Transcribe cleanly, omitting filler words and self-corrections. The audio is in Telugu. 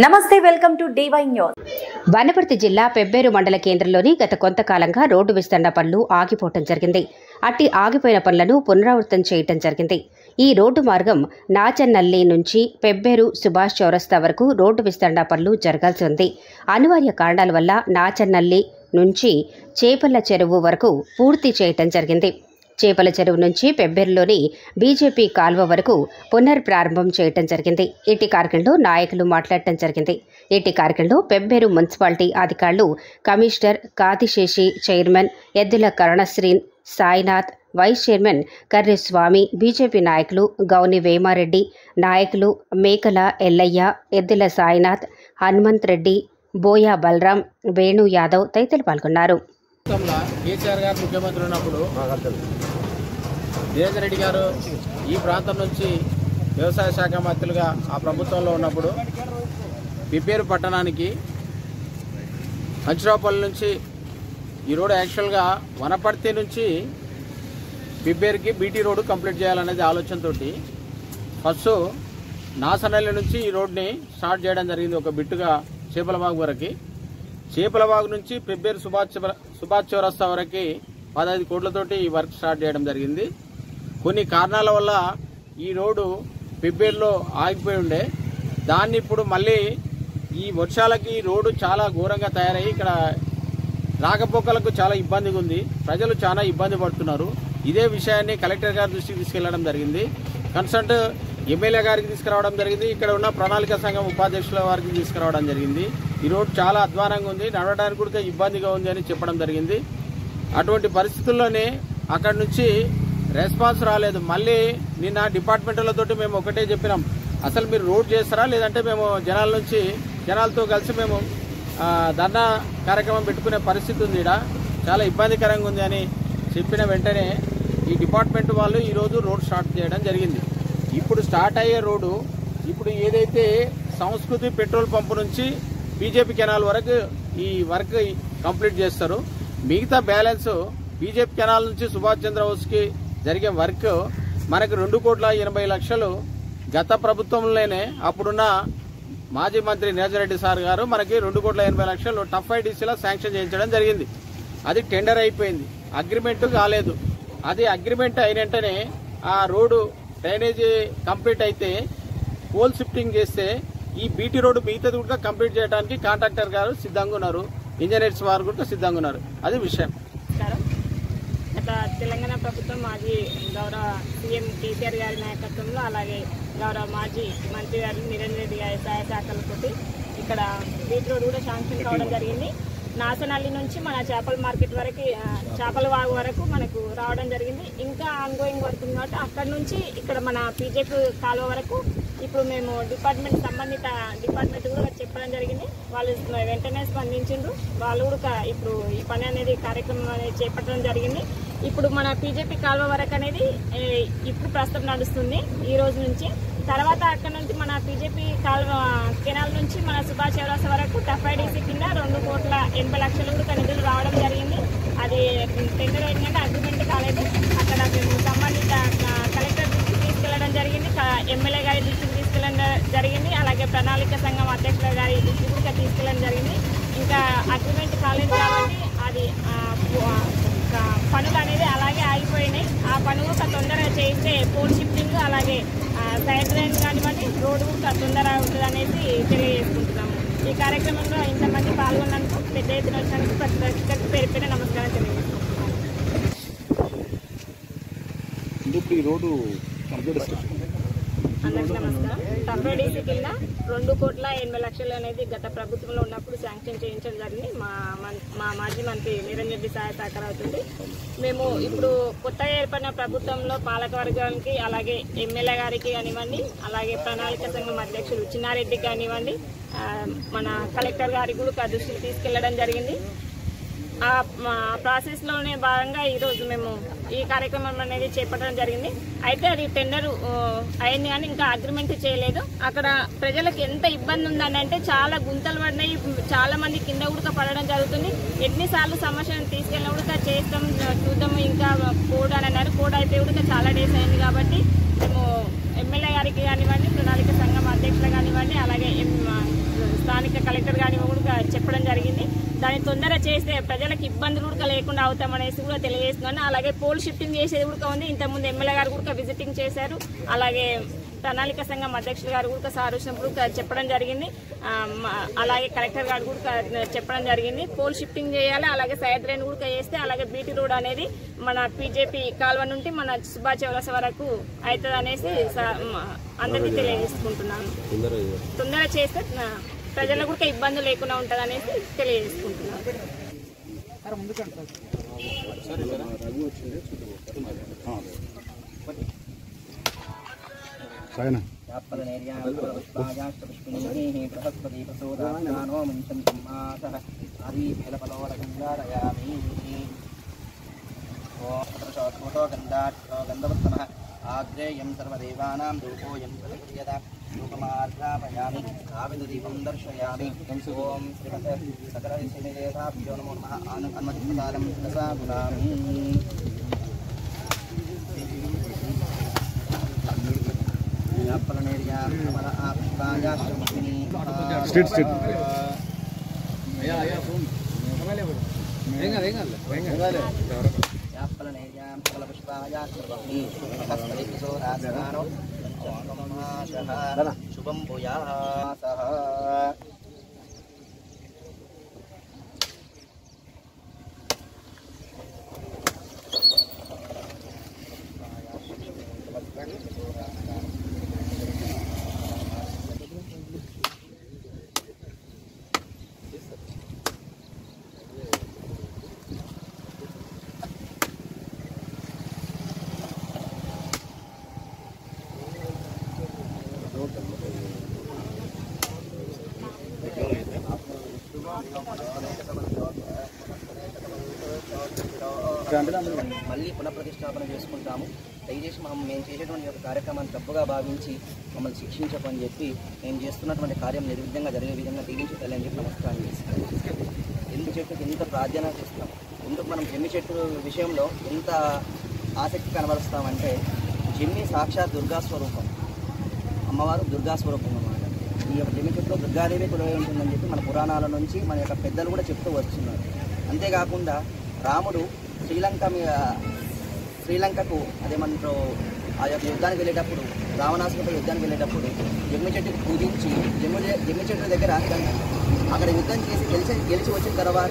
నమస్తే, welcome to DY news. Wanaparthy జిల్లా పెబ్బేరు మండల కేంద్రంలోని గత కొంతకాలంగా రోడ్డు విస్తరణ పనులు ఆగిపోవటం జరిగింది. అట్టి ఆగిపోయిన పనులను పునరావృతం చేయటం జరిగింది. ఈ రోడ్డు మార్గం నాచన్నల్లి నుంచి పెబ్బేరు సుభాష్ చౌరస్తా వరకు రోడ్డు విస్తరణ పనులు జరగాల్సి ఉంది. అనివార్య కారణాల వల్ల నాచన్నల్లి నుంచి చేపల చెరువు వరకు పూర్తి చేయటం జరిగింది. చేపల చెరువు నుంచి పెబ్బేరులోని బీజేపీ కాల్వ వరకు పునర్ప్రారంభం చేయటం జరిగింది. ఇటీ కార్యక్రమంలో నాయకులు మాట్లాడటం జరిగింది. ఇటీ కార్యక్రమంలో పెబ్బేరు మున్సిపాలిటీ అధికారులు, కమిషనర్ కాతిశేషి, చైర్మన్ ఎద్దుల కరుణశ్రీన్, సాయినాథ్, వైస్ చైర్మన్ కర్రె స్వామి, బీజేపీ నాయకులు గౌని వేమారెడ్డి, నాయకులు మేకల ఎల్లయ్య, ఎద్దుల సాయినాథ్, హనుమంత్ రెడ్డి, బోయా బలరాం, వేణు యాదవ్ తదితరులు పాల్గొన్నారు. కేసీఆర్ గారు ముఖ్యమంత్రి ఉన్నప్పుడు దినేష్ రెడ్డి గారు ఈ ప్రాంతం నుంచి వ్యవసాయ శాఖ మంత్రులుగా ఆ ప్రభుత్వంలో ఉన్నప్పుడు పిబ్బేరు పట్టణానికి కంచిరావుపల్లి నుంచి ఈ రోడ్డు యాక్చువల్గా వనపర్తి నుంచి పిబ్బేరుకి బీటీ రోడ్డు కంప్లీట్ చేయాలనేది ఆలోచనతో ఫస్ట్ నాసనల్లి నుంచి ఈ రోడ్ని స్టార్ట్ చేయడం జరిగింది. ఒక బిట్టుగా చేపలబాగు వరకు, చేపలబాగు నుంచి పెబ్బేరు సుభాష్ చౌరస్తా వరకు 15 కోట్లతోటి ఈ వర్క్ స్టార్ట్ చేయడం జరిగింది. కొన్ని కారణాల వల్ల ఈ రోడ్డు పెబ్బేరులో ఆగిపోయి ఉండే, దాన్ని ఇప్పుడు మళ్ళీ ఈ వర్షాలకి రోడ్డు చాలా ఘోరంగా తయారయ్యి ఇక్కడ రాకపోకలకు చాలా ఇబ్బందిగా ఉంది. ప్రజలు చాలా ఇబ్బంది పడుతున్నారు. ఇదే విషయాన్ని కలెక్టర్ గారి దృష్టికి తీసుకెళ్లడం జరిగింది. కన్సల్ట్ ఎమ్మెల్యే గారికి తీసుకురావడం జరిగింది. ఇక్కడ ఉన్న ప్రణాళిక సంఘం ఉపాధ్యక్షుల వారికి తీసుకురావడం జరిగింది. ఈ రోడ్ చాలా అధ్వానంగా ఉంది, నడవడానికి కూడా ఇబ్బందిగా ఉంది అని చెప్పడం జరిగింది. అటువంటి పరిస్థితుల్లోనే అక్కడి నుంచి రెస్పాన్స్ రాలేదు. మళ్ళీ నిన్న డిపార్ట్మెంట్లతోటి మేము ఒకటే చెప్పినాం, అసలు మీరు రోడ్ చేస్తారా లేదంటే మేము జనాలతో కలిసి మేము ధర్నా కార్యక్రమం పెట్టుకునే పరిస్థితి ఉంది, ఇక్కడ చాలా ఇబ్బందికరంగా ఉంది అని చెప్పిన వెంటనే ఈ డిపార్ట్మెంట్ వాళ్ళు ఈరోజు రోడ్ స్టార్ట్ చేయడం జరిగింది. ఇప్పుడు స్టార్ట్ అయ్యే రోడ్డు ఇప్పుడు ఏదైతే సంస్కృతి పెట్రోల్ పంపు నుంచి బీజేపీ కెనాల్ వరకు ఈ వర్క్ కంప్లీట్ చేస్తారు. మిగతా బ్యాలెన్స్ బీజేపీ కెనాల్ నుంచి సుభాష్ చంద్ర హౌస్కి జరిగే వర్క్ మనకు 2,80,00,000 గత ప్రభుత్వంలోనే అప్పుడున్న మాజీ మంత్రి నిరంజన్ సార్ గారు మనకి 2,80,00,000 టఫ్ ఐడీసీలో శాంక్షన్ చేయించడం జరిగింది. అది టెండర్ అయిపోయింది, అగ్రిమెంట్ కాలేదు. అది అగ్రిమెంట్ అయిన వెంటనే ఆ రోడ్డు డ్రైనేజీ కంప్లీట్ అయితే పోల్ షిఫ్టింగ్ చేస్తే ఈ బీటీ రోడ్డు మిగతాది కూడా కంప్లీట్ చేయడానికి కాంట్రాక్టర్ గారు సిద్ధంగా ఉన్నారు, ఇంజనీర్స్ వారు కూడా సిద్ధంగా ఉన్నారు. అది విషయం. గత తెలంగాణ ప్రభుత్వం మాజీ గౌరవ సీఎం కేసీఆర్ గారి నాయకత్వంలో, అలాగే గౌరవ మాజీ మంత్రి గారు నిరంజన్ రెడ్డి గారి సహాయ శాఖలతోటి ఇక్కడ బీటీ రోడ్ కూడా శాంక్షన్ కావడం జరిగింది. నాసనల్లి నుంచి మన చేపల మార్కెట్ వరకు, చేపల వాగు వరకు మనకు రావడం జరిగింది. ఇంకా ఆన్గోయింగ్ వర్క్ ఉంది కాబట్టి అక్కడ నుంచి ఇక్కడ మన బీజేపీ కాలువ వరకు ఇప్పుడు మేము సంబంధిత డిపార్ట్మెంట్ కూడా చెప్పడం జరిగింది. వాళ్ళు వెంటనే స్పందించిండ్రు. వాళ్ళు కూడా ఇప్పుడు ఈ పని అనేది కార్యక్రమం అనేది చేపట్టడం జరిగింది. ఇప్పుడు మన బీజేపీ కాలువ వరకు అనేది ఇప్పుడు ప్రస్తుతం నడుస్తుంది ఈ రోజు నుంచి. తర్వాత అక్కడ నుంచి మన బీజేపీ కెనాల్ నుంచి మన సుభాష్ చౌరస్తా వరకు టఫ్ఐడిసి కింద 2,80,00,000 కూడా నిధులు రావడం జరిగింది. అది టెండర్ అయిందంటే అగ్రిమెంట్ కాలేదు. అక్కడ మేము సంబంధిత కలెక్టర్ దృష్టికి తీసుకెళ్లడం జరిగింది, ఎమ్మెల్యే గారి దృష్టికి తీసుకెళ్లడం జరిగింది, అలాగే ప్రణాళిక సంఘం అధ్యక్షుల గారి దృష్టికి కూడా తీసుకెళ్లడం జరిగింది. ఇంకా అగ్రిమెంట్ కాలేదు కాబట్టి అది పనులు అనేది అలాగే ఆగిపోయినాయి. ఆ పనులు తొందరగా చేస్తే పోల్ షిఫ్టింగ్ అలాగే సైడ్ లైన్ కానివ్వండి రోడ్డు కూడా తొందరగా ఉంటుంది అనేది తెలియజేసుకుంటున్నాము. ఈ కార్యక్రమంలో ఇంతమంది పాల్గొన్నందుకు, పెద్ద ఎత్తున వచ్చినందుకు ప్రతి ఒక్కరికి పేరు పేరు నమస్కారం తెలియజేసుకుంటున్నాము. అందరికీ నమస్కారం. టఫ్ఐడిసి కింద 2,80,00,000 అనేది గత ప్రభుత్వంలో ఉన్నప్పుడు శాంక్షన్ చేయించడం జరిగింది. మా మాజీ మంత్రి నిరంజన్ రెడ్డి సహాయ సహకారం అవుతుంది. మేము ఇప్పుడు కొత్తగా ఏర్పడిన ప్రభుత్వంలో పాలక వర్గానికి, అలాగే ఎమ్మెల్యే గారికి కానివ్వండి, అలాగే ప్రణాళిక సంఘం అధ్యక్షులు చిన్నారెడ్డికి కానివ్వండి, మన కలెక్టర్ గారికి కూడా దృష్టికి తీసుకెళ్లడం జరిగింది. ఆ ప్రాసెస్లోనే భాగంగా ఈరోజు మేము ఈ కార్యక్రమం అనేది చేపట్టడం జరిగింది. అయితే అది టెండర్ అయింది కానీ ఇంకా అగ్రిమెంట్ చేయలేదు. అక్కడ ప్రజలకు ఎంత ఇబ్బంది ఉందని అంటే చాలా గుంతలు పడినాయి, చాలా మంది కింద ఉడక పడడం జరుగుతుంది. ఎన్నిసార్లు సమస్యను తీసుకెళ్ళిన ఉడక చేస్తాం చూద్దాము ఇంకా కోడ్ అని అన్నారు. కోడ్ అయితే ఉడక చాలా డేస్ అయింది కాబట్టి మేము ఎమ్మెల్యే గారికి కానివ్వండి, ప్రణాళిక సంఘం అధ్యక్షులు కానివ్వండి, అలాగే తొందర చేస్తే ప్రజలకు ఇబ్బందులు కూడా లేకుండా అవుతామనేసి కూడా తెలియజేస్తున్నాను. అలాగే పోల్ షిఫ్టింగ్ చేసేది కూడా ఉంది. ఇంతకుముందు ఎమ్మెల్యే గారు కూడా విజిటింగ్ చేశారు. అలాగే ప్రణాళిక సంఘం అధ్యక్షులు గారు కూడా సార్ వచ్చినప్పుడు చెప్పడం జరిగింది. అలాగే కలెక్టర్ గారు కూడా చెప్పడం జరిగింది. పోల్ షిఫ్టింగ్ చేయాలి, అలాగే సైడ్ డ్రైన్ కూడా చేస్తే అలాగే బీటీ రోడ్ అనేది మన పీజేపీ కాల్వ నుండి మన సుభాష్ చౌరస్ వరకు అవుతుంది అనేసి అందరికీ తెలియజేసుకుంటున్నాను. తొందర చేస్తే ప్రజలకు కూడా ఇబ్బందులు లేకుండా ఉంటుంది అనేసి తెలియజేసుకుంటున్నాను. ఆగ్రేయం సర్వదేవానాం రూపోయం ప్రతిక్రియత రూపమార్గాపయామి ఆవిర్దీపం దర్శయామి. ఓం శ్రీమతే సకల శ్రీదేవాభ్యో నమో నమః. అనుమతికాలం దశా గుణామి. శుభం భూయాసః. మళ్ళీ పునఃప్రతిష్టాపన చేసుకుంటాము. దయచేసి మేము చేసేటువంటి ఒక కార్యక్రమాన్ని తప్పుగా భావించి మమ్మల్ని శిక్షించమని చెప్పి మేము చేస్తున్నటువంటి కార్యం నిర్విధంగా జరిగే విధంగా దీవించి తల్లని చెప్పి నమస్కారం చేస్తాం. ఎందు చెట్టుకు ఎంత ప్రాధాన్యత ఇస్తాం, ఎందుకు మనం జమ్మి చెట్టు విషయంలో ఎంత ఆసక్తి కనబరుస్తామంటే జమ్మి సాక్షాత్ దుర్గాస్వరూపం, అమ్మవారు దుర్గాస్వరూపం అన్నమాట. ఈ యొక్క జమ్మి చెట్టులో దుర్గాదేవి కొలువై ఉంటుందని చెప్పి మన పురాణాల నుంచి మన యొక్క పెద్దలు కూడా చెప్తూ వస్తున్నారు. అంతేకాకుండా రాముడు శ్రీలంకకు అదేమంటారు ఆ యొక్క యుద్ధానికి వెళ్ళేటప్పుడు, రావణాసుడితో యుద్ధానికి వెళ్ళేటప్పుడు జమ్మి చెట్టుకు పూజించి జమ్మి చెట్టు దగ్గర అక్కడ యుద్ధం చేసి గెలిచి వచ్చిన తర్వాత